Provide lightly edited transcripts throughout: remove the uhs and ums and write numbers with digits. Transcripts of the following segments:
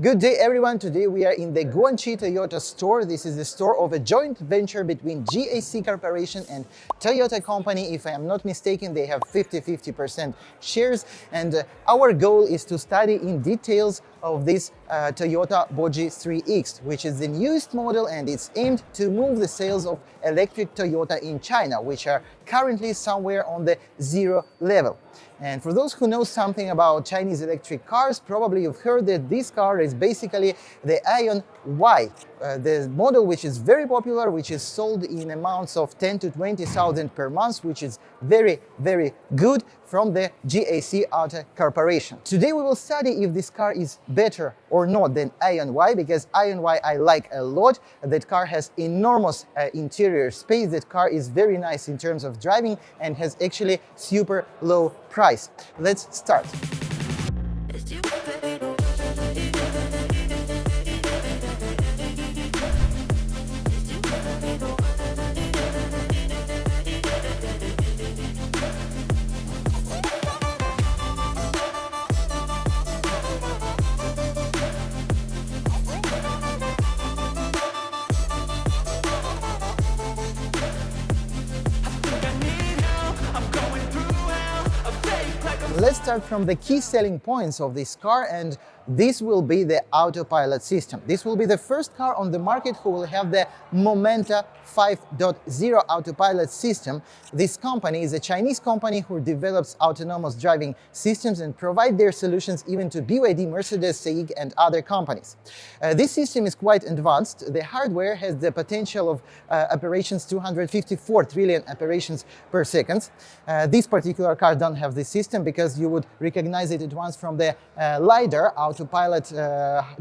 Good day everyone, today we are in the Guangxi Toyota store. This is the store of a joint venture between GAC Corporation and Toyota Company. If I am not mistaken, they have 50% shares, and our goal is to study in details of this Toyota Bózhì 3X, which is the newest model, and it's aimed to move the sales of electric Toyota in China, which are currently somewhere on the zero level. And for those who know something about Chinese electric cars, probably you've heard that this car is basically the Aion Y, the model which is very popular, which is sold in amounts of 10 to 20,000 per month, which is very good, from the GAC Auto Corporation. Today we will study if this car is better or not than Aion Y, because Aion Y I like a lot. That car has enormous interior space. That car is very nice in terms of driving and has actually super low price. Let's start. Let's start from the key selling points of this car, and this will be the autopilot system. This will be the first car on the market who will have the Momenta 5.0 autopilot system. This company is a Chinese company who develops autonomous driving systems and provide their solutions even to BYD, Mercedes, SAIC and other companies. This system is quite advanced. The hardware has the potential of operations 254 trillion operations per second. This particular car don't have this system because you would recognize it at once from the lidar autopilot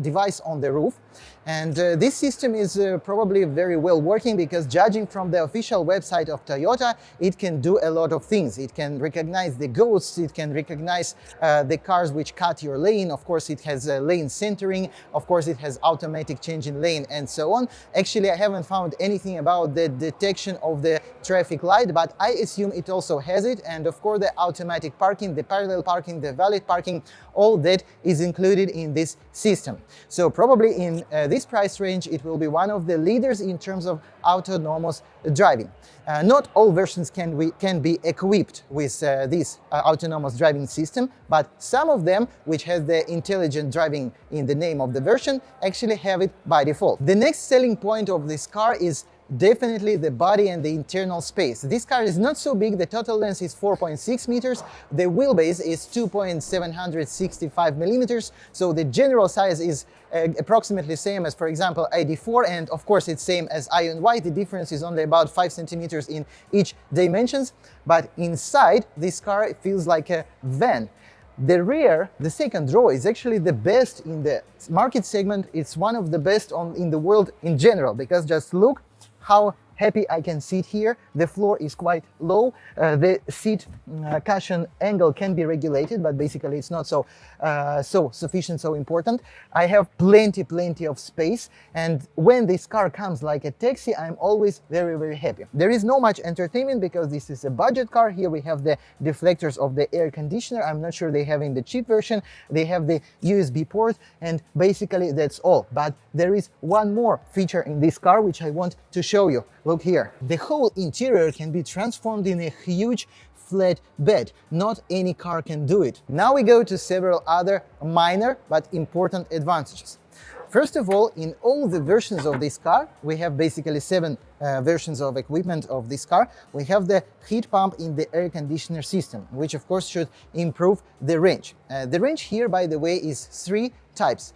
device on the roof. And this system is probably very well working because, judging from the official website of Toyota, it can do a lot of things. It can recognize the ghosts, it can recognize the cars which cut your lane. Of course, it has lane centering. Of course, it has automatic change in lane and so on. Actually, I haven't found anything about the detection of the traffic light, but I assume it also has it. And of course, the automatic parking, the parallel parking, the valet parking, all that is included in this system. So probably in this price range, it will be one of the leaders in terms of autonomous driving. Not all versions can be equipped with this autonomous driving system, but some of them, which has the intelligent driving in the name of the version, actually have it by default. The next selling point of this car is definitely the body and the internal space. This car is not so big. The total length is 4.6 meters. The wheelbase is 2.765 millimeters. So the general size is approximately same as, for example, ID4, and of course it's same as Aion Y. The difference is only about 5 centimeters in each dimensions. But inside, this car feels like a van. The rear, the second row, is actually the best in the market segment. It's one of the best in the world in general, because just look how happy I can sit here. The floor is quite low. The seat cushion angle can be regulated, but basically it's not so sufficient, so important. I have plenty of space, and when this car comes like a taxi, I'm always very happy. There is no much entertainment because this is a budget car. Here we have the deflectors of the air conditioner. I'm not sure they have in the cheap version. They have the USB port, and basically that's all. But there is one more feature in this car which I want to show you. Look here. The whole interior can be transformed in a huge flat bed. Not any car can do it. Now we go to several other minor but important advantages. First of all, in all the versions of this car, we have basically 7 versions of equipment of this car. We have the heat pump in the air conditioner system, which of course should improve the range. The range here, by the way, is 3 types.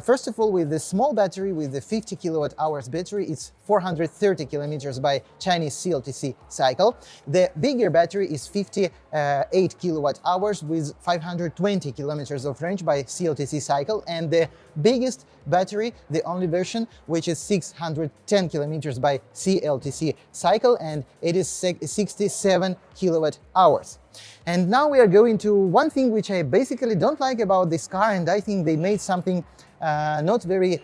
First of all, with the small battery, with the 50 kilowatt hours battery, it's 430 kilometers by Chinese CLTC cycle. The bigger battery is 58 kilowatt hours with 520 kilometers of range by CLTC cycle, and the biggest battery, the only version, which is 610 kilometers by CLTC cycle, and it is 67 kilowatt hours. And now we are going to one thing which I basically don't like about this car, and I think they made something not very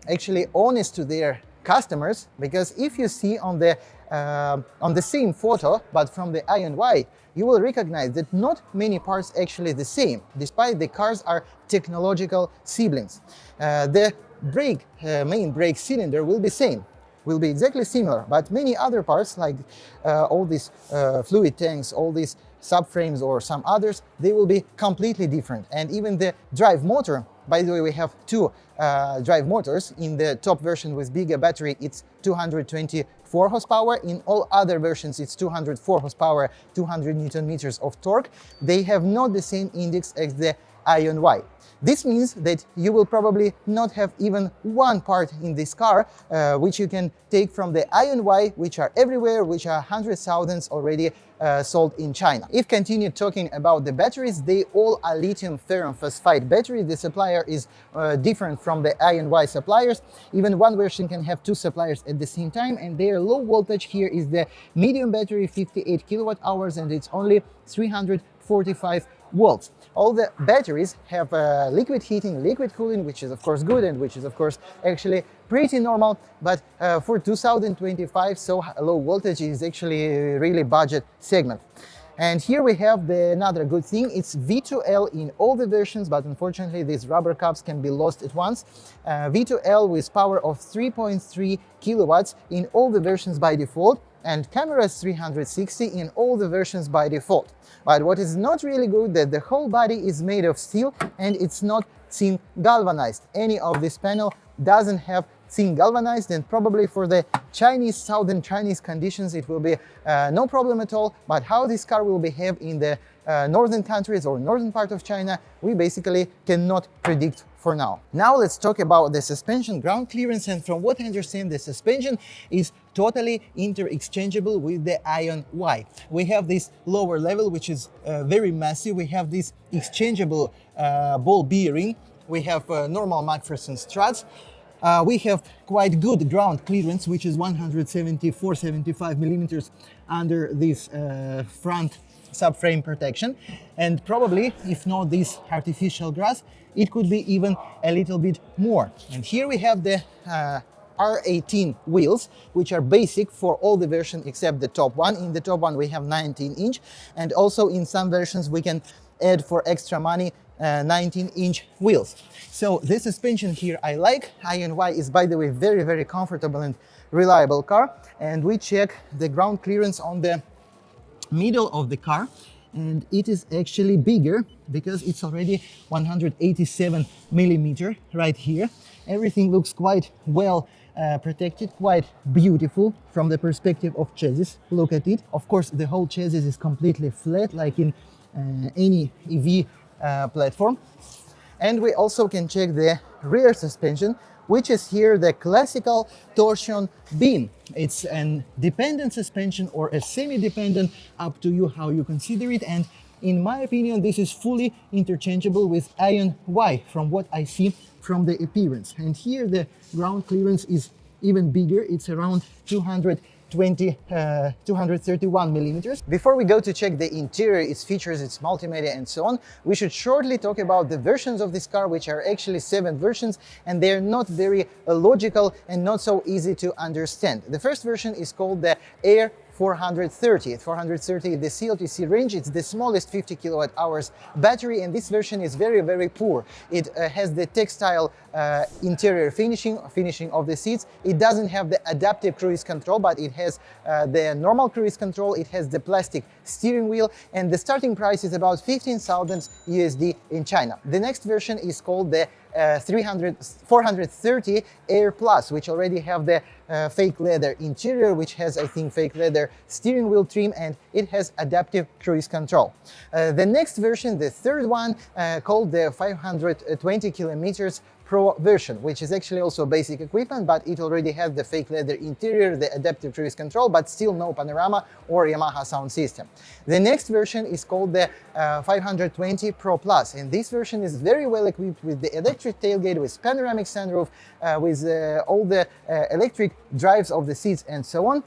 actually honest to their customers, because if you see on the same photo, but from the INY, you will recognize that not many parts actually the same, despite the cars are technological siblings. The main brake cylinder will be same, will be exactly similar, but many other parts like all these fluid tanks, all these subframes or some others, they will be completely different. And even the drive motor, by the way, we have two drive motors. In the top version with bigger battery, it's 224 horsepower. In all other versions, it's 204 horsepower, 200 Newton meters of torque. They have not the same index as the INY. This means that you will probably not have even one part in this car which you can take from the INY, which are everywhere, which are hundreds of thousands already sold in China. If continue talking about the batteries, they all are lithium ferrum phosphide batteries. The supplier is different from the INY suppliers. Even one version can have two suppliers at the same time, and their low voltage here is the medium battery, 58 kilowatt hours, and it's only 345 volts. All the batteries have liquid heating, liquid cooling, which is of course good and which is of course actually pretty normal, but for 2025, so low voltage is actually really budget segment. And here we have another good thing, it's V2L in all the versions, but unfortunately these rubber cups can be lost at once. V2L with power of 3.3 kilowatts in all the versions by default, and cameras 360 in all the versions by default. But what is not really good, that the whole body is made of steel and it's not thin galvanized. Any of this panel doesn't have thin galvanized, and probably for the Chinese, southern Chinese conditions, it will be no problem at all. But how this car will behave in the northern countries or northern part of China, we basically cannot predict for now. Now let's talk about the suspension ground clearance, and from what I understand, the suspension is totally interchangeable with the INY. We have this lower level, which is very massive. We have this exchangeable ball bearing. We have normal McPherson struts. We have quite good ground clearance, which is 174-75 millimeters under this front subframe protection, and probably, if not this artificial grass, it could be even a little bit more. And here we have the R18 wheels, which are basic for all the versions except the top one. In the top one we have 19-inch, and also in some versions we can add for extra money 19-inch wheels. So this suspension here I like. INY is, by the way, very, very comfortable and reliable car. And we check the ground clearance on the middle of the car, and it is actually bigger because it's already 187 millimeter right here. Everything looks quite well protected, quite beautiful from the perspective of chassis. Look at it. Of course, the whole chassis is completely flat, like in any EV platform. And we also can check the rear suspension, which is here the classical torsion beam. It's an dependent suspension or a semi-dependent, up to you how you consider it. And in my opinion, this is fully interchangeable with INY from what I see from the appearance. And here the ground clearance is even bigger. It's around 231 millimeters. Before we go to check the interior, its features, its multimedia and so on, we should shortly talk about the versions of this car, which are actually 7 versions, and they're not very logical and not so easy to understand. The first version is called the Air 430. 430 the CLTC range. It's the smallest 50 kilowatt hours battery, and this version is very, very poor. It has the textile interior finishing of the seats. It doesn't have the adaptive cruise control, but it has the normal cruise control. It has the plastic steering wheel, and the starting price is about 15,000 USD in China. The next version is called the 430 Air Plus, which already have the fake leather interior, which has, I think, fake leather steering wheel trim, and it has adaptive cruise control. The next version, the third one, called the 520 kilometers Pro version, which is actually also basic equipment, but it already has the fake leather interior, the adaptive cruise control, but still no panorama or Yamaha sound system. The next version is called the 520 Pro Plus, and this version is very well equipped with the electric tailgate, with panoramic sunroof, with all the electric drives of the seats and so on.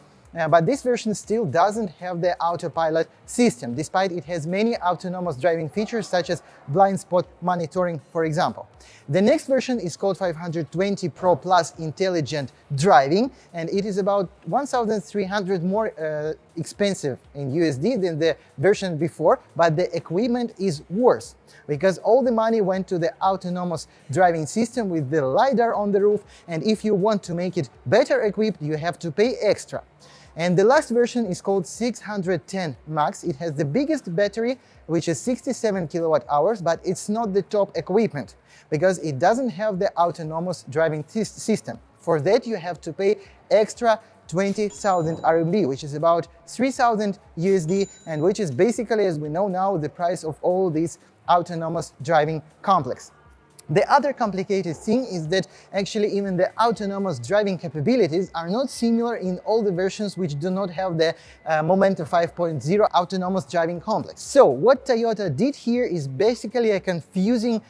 but this version still doesn't have the autopilot system, despite it has many autonomous driving features such as blind spot monitoring, for example. The next version is called 520 Pro Plus Intelligent Driving, and it is about 1,300 more expensive in USD than the version before, but the equipment is worse because all the money went to the autonomous driving system with the lidar on the roof, and if you want to make it better equipped, you have to pay extra. And the last version is called 610 Max. It has the biggest battery, which is 67 kilowatt hours, but it's not the top equipment because it doesn't have the autonomous driving system. For that, you have to pay extra 20,000 RMB, which is about 3,000 USD, and which is basically, as we know now, the price of all these autonomous driving complex. The other complicated thing is that actually even the autonomous driving capabilities are not similar in all the versions which do not have the Momenta 5.0 autonomous driving complex. So what Toyota did here is basically a confusing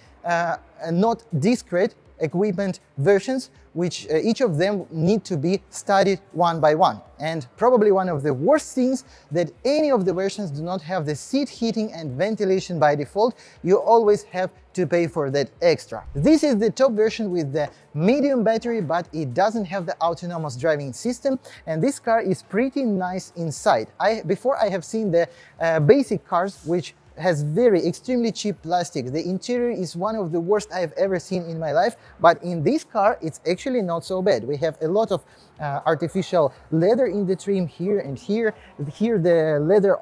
not discrete equipment versions, which each of them need to be studied one by one. And probably one of the worst things that any of the versions do not have the seat heating and ventilation by default. You always have to pay for that extra. This is the top version with the medium battery, but it doesn't have the autonomous driving system, and this car is pretty nice inside. Before I have seen the basic cars, which has very extremely cheap plastic. The interior is one of the worst I've ever seen in my life, but in this car it's actually not so bad. We have a lot of artificial leather in the trim here and here. Here the leather,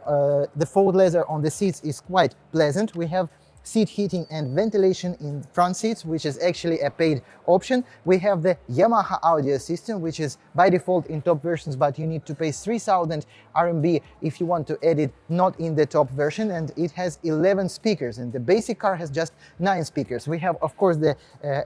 the faux leather on the seats is quite pleasant. We have seat heating and ventilation in front seats, which is actually a paid option. We have the Yamaha audio system, which is by default in top versions, but you need to pay 3,000 RMB if you want to add it not in the top version, and it has 11 speakers, and the basic car has just 9 speakers. We have, of course, the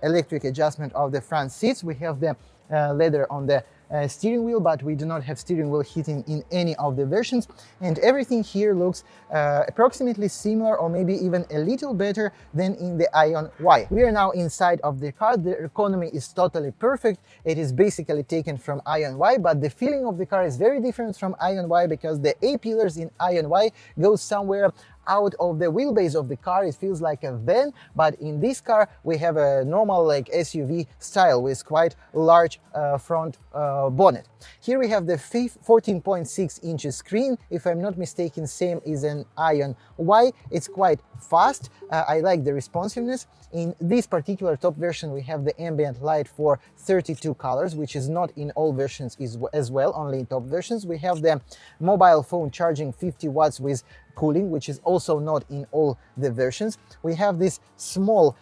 electric adjustment of the front seats. We have the leather on the steering wheel, but we do not have steering wheel heating in any of the versions, and everything here looks approximately similar or maybe even a little better than in the Ion Y. We are now inside of the car. The economy is totally perfect. It is basically taken from Ion Y, but the feeling of the car is very different from Ion Y because the A-pillars in Ion Y go somewhere out of the wheelbase of the car. It feels like a van, but in this car we have a normal like SUV style with quite large front bonnet. Here we have the 14.6 inches screen. If I'm not mistaken, same is an Ion Y. It's quite fast. I like the responsiveness. In this particular top version we have the ambient light for 32 colors, which is not in all versions as well, only in top versions. We have the mobile phone charging 50 watts with cooling, which is also not in all the versions. We have this small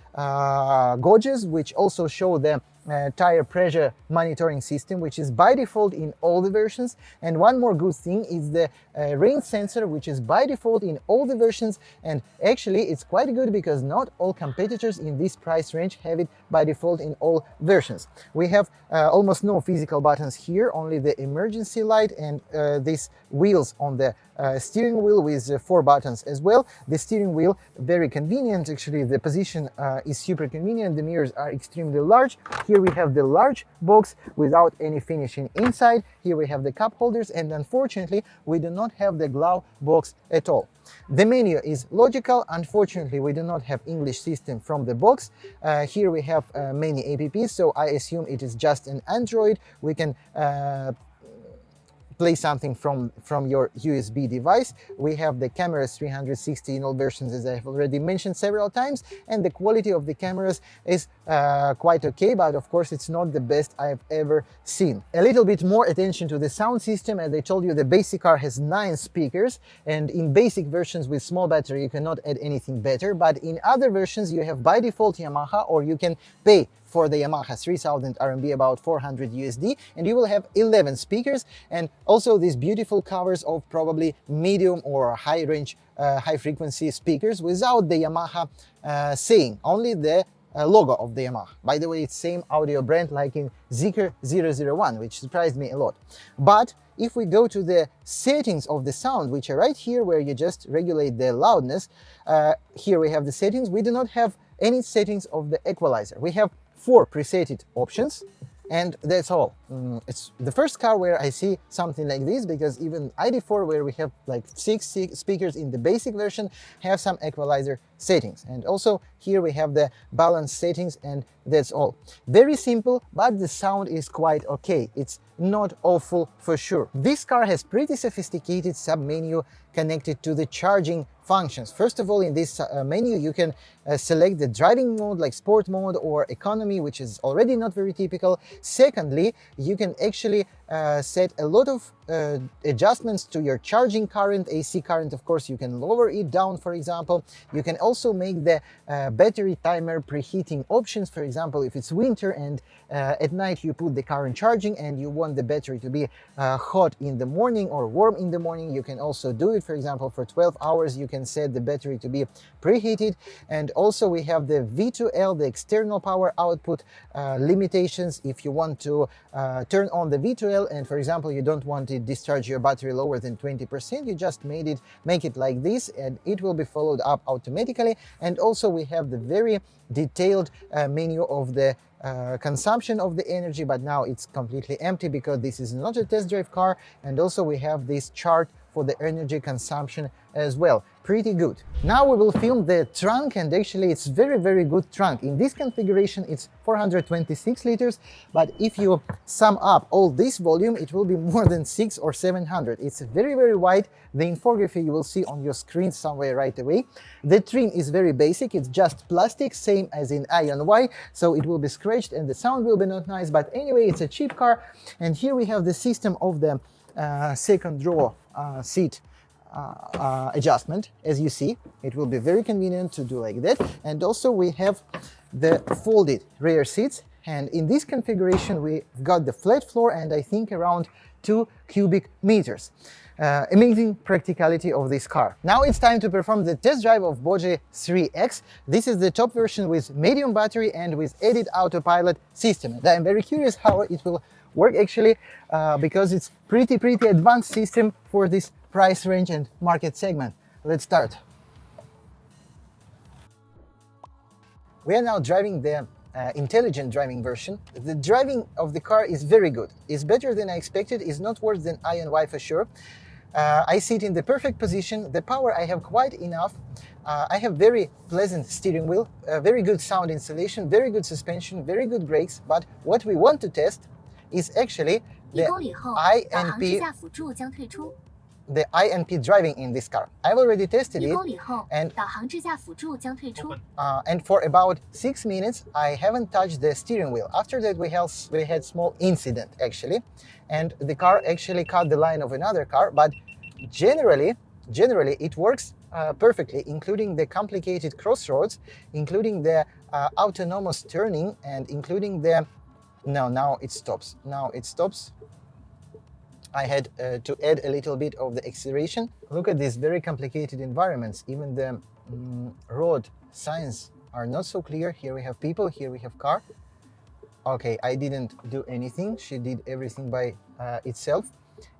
gauges, which also show the tire pressure monitoring system, which is by default in all the versions. And one more good thing is the rain sensor, which is by default in all the versions, and actually it's quite good because not all competitors in this price range have it by default in all versions. We have almost no physical buttons here, only the emergency light and these wheels on the steering wheel with 4 buttons as well. The steering wheel, very convenient, actually the position is super convenient. The mirrors are extremely large. Here we have the large box without any finishing inside. Here we have the cup holders, and unfortunately we do not have the glove box at all. The menu is logical. Unfortunately we do not have English system from the box. Here we have many apps, so I assume it is just an Android. We can play something from your USB device. We have the cameras 360 in all versions, as I have already mentioned several times, and the quality of the cameras is quite okay, but of course it's not the best I've ever seen. A little bit more attention to the sound system. As I told you, the basic car has 9 speakers, and in basic versions with small battery you cannot add anything better, but in other versions you have by default Yamaha, or you can pay for the Yamaha 3,000 RMB, about 400 USD, and you will have 11 speakers, and also these beautiful covers of probably medium or high range, high frequency speakers without the Yamaha saying, only the logo of the Yamaha. By the way, it's same audio brand like in Zeekr 001, which surprised me a lot. But if we go to the settings of the sound, which are right here where you just regulate the loudness, here we have the settings. We do not have any settings of the equalizer. We have 4 presetted options. And that's all. It's the first car where I see something like this, because even ID.4, where we have like 6 speakers in the basic version, have some equalizer settings. And also here we have the balance settings, and that's all. Very simple, but the sound is quite okay. It's not awful for sure. This car has pretty sophisticated sub-menu connected to the charging functions. First of all, in this menu you can select the driving mode like sport mode or economy, which is already not very typical. Secondly, you can actually set a lot of adjustments to your charging current, AC current. Of course, you can lower it down, for example. You can also make the battery timer preheating options. For example, if it's winter and at night you put the car in charging and you want the battery to be hot in the morning or warm in the morning, you can also do it. For example, for 12 hours you can set the battery to be preheated. And also we have the V2L, the external power output limitations. If you want to turn on the V2L and, for example, you don't want to discharge your battery lower than 20%, you just make it like this, and it will be followed up automatically. And also we have the very detailed menu of the consumption of the energy, but now it's completely empty because this is not a test drive car. And also we have this chart for the energy consumption as well. Pretty good. Now we will film the trunk, and actually it's very good trunk. In this configuration it's 426 liters, but if you sum up all this volume, it will be more than 600 or 700. It's very wide. The infography you will see on your screen somewhere right away. The trim is very basic, it's just plastic, same as in IONY, so it will be scratched and the sound will be not nice, but anyway, it's a cheap car. And here we have the system of the second row seat adjustment. As you see, it will be very convenient to do like that. And also we have the folded rear seats, and in this configuration we got the flat floor and I think around 2 cubic meters. Amazing practicality of this car. Now it's time to perform the test drive of Bózhì 3X. This is the top version with medium battery and with added autopilot system. And I'm very curious how it will work actually, because it's pretty advanced system for this price range and market segment. Let's start. We are now driving the intelligent driving version. The driving of the car is very good. It's better than I expected. It's not worse than IONY for sure. I sit in the perfect position. The power I have quite enough. I have very pleasant steering wheel, very good sound insulation, very good suspension, very good brakes. But what we want to test is actually the INP driving in this car. I've already tested it, and for about 6 minutes I haven't touched the steering wheel. After that we had small incident actually, and the car actually cut the line of another car, but generally it works perfectly, including the complicated crossroads, including the autonomous turning, and including the now it stops. I had to add a little bit of the acceleration. Look at these very complicated environments. Even the road signs are not so clear. Here we have people, here we have car. Okay, I didn't do anything. She did everything by itself.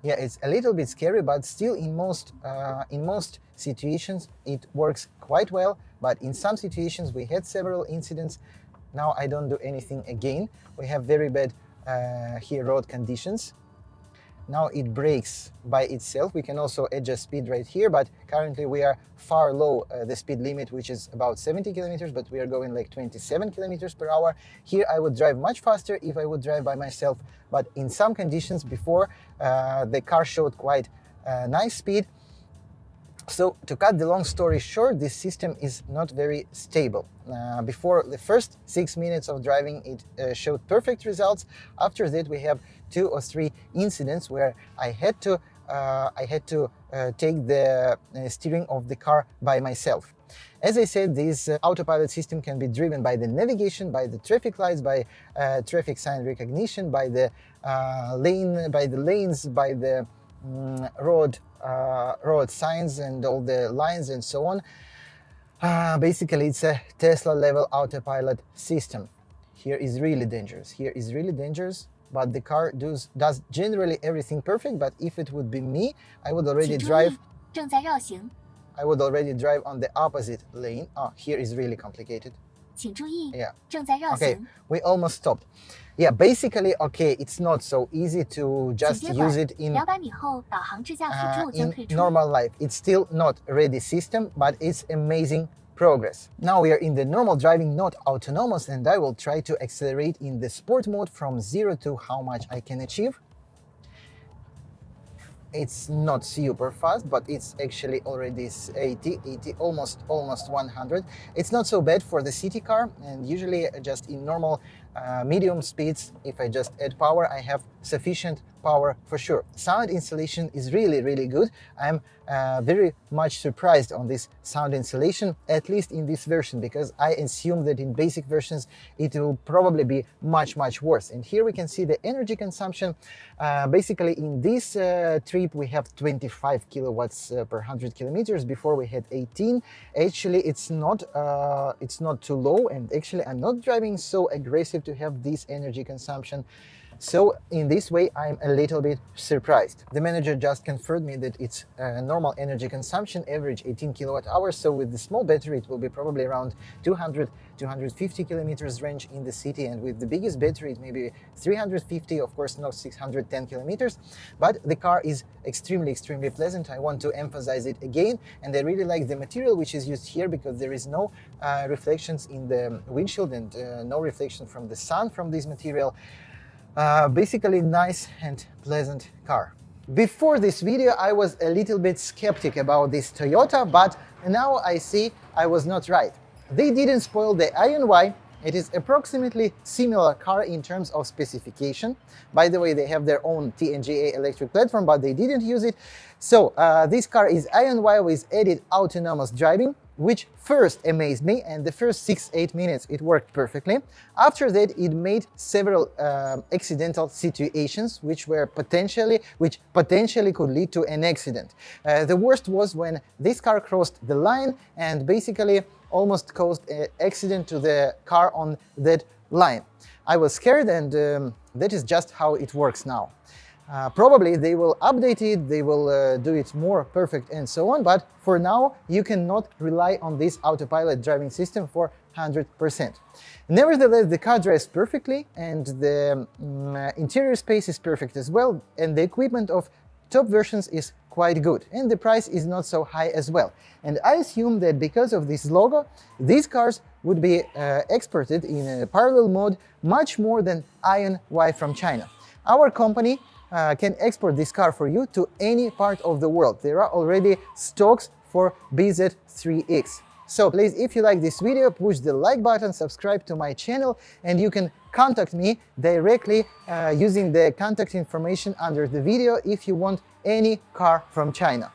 Yeah, it's a little bit scary, but still in most situations it works quite well. But in some situations we had several incidents. Now I don't do anything again. We have very bad here road conditions. Now it brakes by itself. We can also adjust speed right here, but currently we are far low the speed limit, which is about 70 kilometers, but we are going like 27 kilometers per hour. Here I would drive much faster if I would drive by myself, but in some conditions before, the car showed quite nice speed. So to cut the long story short, this system is not very stable. Before the first 6 minutes of driving, it showed perfect results. After that, we have 2 or 3 incidents where I had to take the steering of the car by myself. As I said, this autopilot system can be driven by the navigation, by the traffic lights, by traffic sign recognition, by the lanes, by the road signs and all the lines and so on. Basically, it's a Tesla level autopilot system. Here is really dangerous. But the car does generally everything perfect. But if it would be me, I would already drive on the opposite lane. Oh, here is really complicated. Yeah. Okay, we almost stopped. Yeah, basically, okay, it's not so easy to just use it in normal life. It's still not a ready system, but it's amazing progress. Now we are in the normal driving, not autonomous, and I will try to accelerate in the sport mode from 0 to how much I can achieve. It's not super fast, but it's actually already 80, almost 100. It's not so bad for the city car, and usually just in normal medium speeds, if I just add power, I have sufficient power for sure. Sound installation is really good. I'm very much surprised on this sound installation, at least in this version, because I assume that in basic versions it will probably be much worse. And here we can see the energy consumption. Basically in this trip we have 25 kilowatts per 100 kilometers. Before we had 18. Actually it's not too low, and actually I'm not driving so aggressive to have this energy consumption. So in this way, I'm a little bit surprised. The manager just confirmed me that it's normal energy consumption, average 18 kilowatt hours. So with the small battery, it will be probably around 200-250 kilometers range in the city. And with the biggest battery, it may be 350, of course, not 610 kilometers. But the car is extremely pleasant. I want to emphasize it again. And I really like the material which is used here, because there is no reflections in the windshield and no reflection from the sun from this material. Basically nice and pleasant car. Before this video I was a little bit skeptic about this Toyota, but now I see I was not right. They didn't spoil the INY. It is approximately similar car in terms of specification. By the way, they have their own TNGA electric platform, but they didn't use it. So this car is INY with added autonomous driving, which first amazed me, and the first 6-8 minutes it worked perfectly. After that, it made several accidental situations which potentially could lead to an accident. The worst was when this car crossed the line and basically almost caused an accident to the car on that line. I was scared, and that is just how it works now. Probably they will update it, they will do it more perfect and so on, but for now you cannot rely on this autopilot driving system for 100%. Nevertheless, the car drives perfectly, and the interior space is perfect as well, and the equipment of top versions is quite good, and the price is not so high as well. And I assume that because of this logo, these cars would be exported in a parallel mode much more than INY from China. Our company can export this car for you to any part of the world. There are already stocks for BZ3X. So please, if you like this video, push the like button, subscribe to my channel, and you can contact me directly using the contact information under the video if you want any car from China.